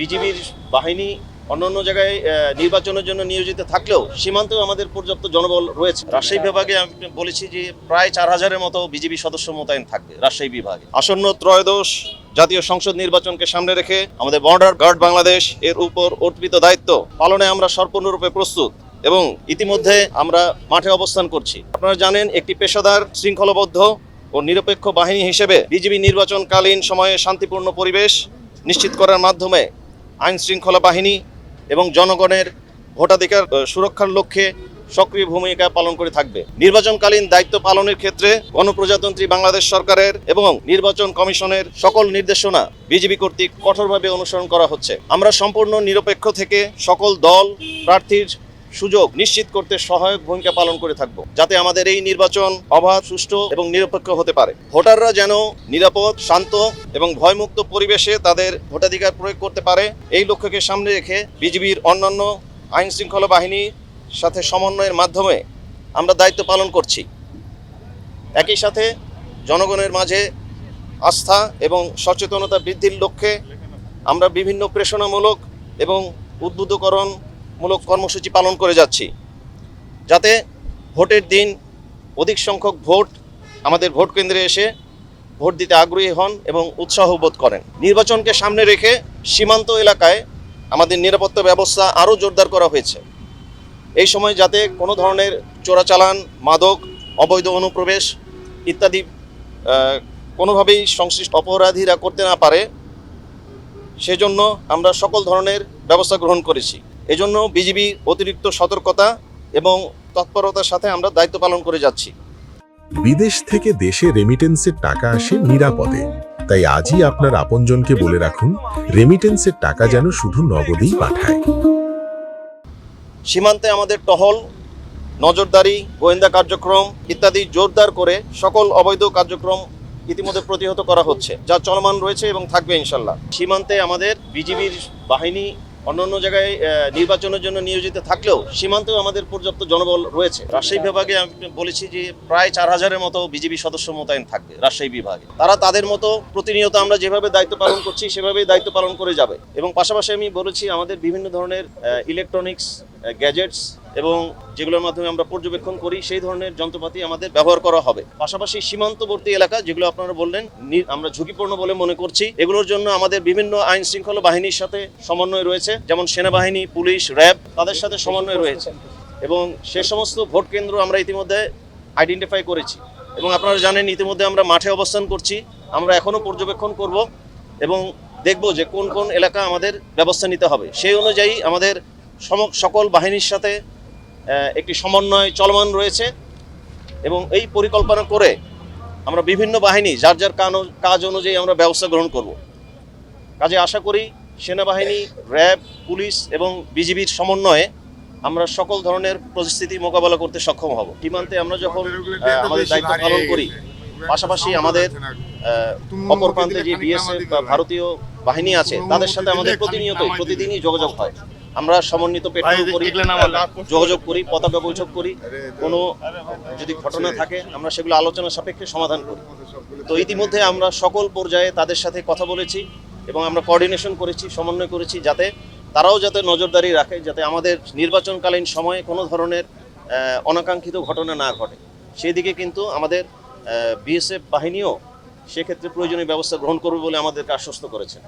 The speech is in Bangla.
বিজিবির বাহিনী অন্যান্য জায়গায় নির্বাচনের জন্য নিয়োজিত থাকলেও সীমান্তেও আমাদের পর্যাপ্ত জনবল রয়েছে। রাজশাহী বিভাগে আমি বলেছি যে প্রায় 4000-এর মতো বিজিবি সদস্য মোতায়েন থাকবে রাজশাহী বিভাগে। আসন্ন ত্রয়োদশ জাতীয় সংসদ নির্বাচনকে সামনে রেখে আমাদের বর্ডার গার্ড বাংলাদেশ এর উপর অর্পিত দায়িত্ব পালনে আমরা সম্পূর্ণরূপে প্রস্তুত এবং ইতিমধ্যে আমরা মাঠে অবস্থান করছি। আপনারা জানেন, একটি পেশাদার, শৃঙ্খলাবদ্ধ ও নিরপেক্ষ বাহিনী হিসেবে বিজিবি নির্বাচনকালীন সময়ে শান্তিপূর্ণ পরিবেশ নিশ্চিত করার মাধ্যমে আইন শৃঙ্খলা বাহিনী এবং জনগণের ভোটাধিকার সুরক্ষার লক্ষ্যে সক্রিয় ভূমিকা পালন করে থাকবে। নির্বাচনকালীন দায়িত্ব পালনের ক্ষেত্রে গণপ্রজাতন্ত্রী বাংলাদেশ সরকারের এবং নির্বাচন কমিশনের সকল নির্দেশনা বিজিবি কর্তৃক কঠোরভাবে অনুসরণ করা হচ্ছে। আমরা সম্পূর্ণ নিরপেক্ষ থেকে সকল দল প্রার্থীর সুযোগ নিশ্চিত করতে সহায়ক ভূমিকা পালন করে থাকব, যাতে আমাদের এই নির্বাচন অবাধ, সুষ্ঠু এবং নিরপেক্ষ হতে পারে। ভোটাররা যেন নিরাপদ, শান্ত এবং ভয়মুক্ত পরিবেশে তাদের ভোটাধিকার প্রয়োগ করতে পারে, এই লক্ষ্যকে সামনে রেখে বিজিবির অন্যান্য আইন শৃঙ্খলা বাহিনীর সাথে সমন্বয়ের মাধ্যমে আমরা দায়িত্ব পালন করছি। একই সাথে জনগণের মাঝে আস্থা এবং সচেতনতা বৃদ্ধির লক্ষ্যে আমরা বিভিন্ন প্রেরণামূলক এবং উদ্বুদ্ধকরণমূলক কর্মসূচি পালন করে যাচ্ছি, যাতে ভোটের দিন অধিক সংখ্যক ভোট আমাদের ভোট কেন্দ্রে এসে ভোট দিতে আগ্রহী হন এবং উৎসাহ বোধ করেন। নির্বাচনকে সামনে রেখে সীমান্ত এলাকায় আমাদের নিরাপত্তা ব্যবস্থা আরও জোরদার করা হয়েছে। এই সময় যাতে কোনো ধরনের চোরাচালান, মাদক, অবৈধ অনুপ্রবেশ ইত্যাদি কোনোভাবেই সংশ্লিষ্ট অপরাধীরা করতে না পারে, সেজন্য আমরা সকল ধরনের ব্যবস্থা গ্রহণ করেছি। এজন্য বিজিবি অতিরিক্ত সতর্কতা এবং তৎপরতার সাথে আমরা দায়িত্ব পালন করে যাচ্ছি। বিদেশ থেকে দেশে রেমিটেন্সের টাকা আসে নিরাপদে, তাই আজই আপনার আপনজনকে বলে রাখুন, রেমিটেন্সের টাকা যেন শুধু নগদেই পাঠায়। সীমান্তে আমাদের টহল, নজরদারি, গোয়েন্দা কার্যক্রম ইত্যাদি জোরদার করে সকল অবৈধ কার্যক্রম ইতিমধ্যে প্রতিহত করা হচ্ছে, যা চলমান রয়েছে এবং থাকবে ইনশাল্লাহ। সীমান্তে আমাদের বিজিবির বাহিনী অন্যান্য জায়গায় নির্বাচনের জন্য নিয়োজিত থাকলেও সীমান্তেও আমাদের পর্যাপ্ত জনবল রয়েছে। রাজশাহী বিভাগে আমি বলেছি যে প্রায় 4000-এর মতো বিজিবি সদস্য মোতায়েন থাকবে রাজশাহী বিভাগে। তারা তাদের মতো প্রতিনিয়ত আমরা যেভাবে দায়িত্ব পালন করছি সেভাবেই দায়িত্ব পালন করে যাবে। এবং পাশাপাশি আমি বলেছি, আমাদের বিভিন্ন ধরনের ইলেকট্রনিক্স গ্যাজেটস এবং যেগুলোর মাধ্যমে আমরা পর্যবেক্ষণ করি, সেই ধরনের যন্ত্রপাতি আমাদের ব্যবহার করা হবে। পাশাপাশি সীমান্তবর্তী এলাকা, যেগুলো আপনারা বললেন আমরা ঝুঁকিপূর্ণ বলে মনে করছি, এগুলোর জন্য আমাদের বিভিন্ন আইন শৃঙ্খলা বাহিনীর সাথে সমন্বয় রয়েছে, যেমন সেনাবাহিনী, পুলিশ, র্যাব, তাদের সাথে সমন্বয় রয়েছে। এবং সে সমস্ত ভোট কেন্দ্র আমরা ইতিমধ্যে আইডেন্টিফাই করেছি এবং আপনারা জানেন ইতিমধ্যে আমরা মাঠে অবস্থান করছি। আমরা এখনও পর্যবেক্ষণ করব এবং দেখব যে কোন কোন এলাকা আমাদের ব্যবস্থা নিতে হবে। সেই অনুযায়ী আমাদের সকল বাহিনীর সাথে একটি সমন্বয় চলমান রয়েছে এবং এই পরিকল্পনা করে আমরা বিভিন্ন বাহিনী যার যার কাজ অনুযায়ী আমরা ব্যবস্থা গ্রহণ করব। কাজে আশা করি সেনাবাহিনী, র্যাব, পুলিশ এবং বিজিবির সমন্বয়ে আমরা সকল ধরনের পরিস্থিতি মোকাবেলা করতে সক্ষম হব। সীমান্তে আমরা যখন আমাদের দায়িত্ব পালন করি, পাশাপাশি আমাদের অপর প্রান্তে যে বিএসএফ বা ভারতীয় বাহিনী আছে, তাদের সাথে আমাদের প্রতিদিনই যোগাযোগ হয়। আমরা সমন্বিত পেট্রোল করি, যোগাযোগ করি, পতাকা বৈঠক করি, কোনো যদি ঘটনা থাকে আমরা সেগুলো আলোচনা সাপেক্ষে সমাধান করি। তো ইতিমধ্যে আমরা সকল পর্যায়ে তাদের সাথে কথা বলেছি এবং আমরা কোঅর্ডিনেশন করেছি, সমন্বয় করেছি, যাতে তারাও যাতে নজরদারি রাখে, যাতে আমাদের নির্বাচনকালীন সময়ে কোনো ধরনের অনাকাঙ্ক্ষিত ঘটনা না ঘটে। সেই দিকে কিন্তু আমাদের বিএসএফ বাহিনীও সেক্ষেত্রে প্রয়োজনীয় ব্যবস্থা গ্রহণ করবে বলে আমাদেরকে আশ্বস্ত করেছেন।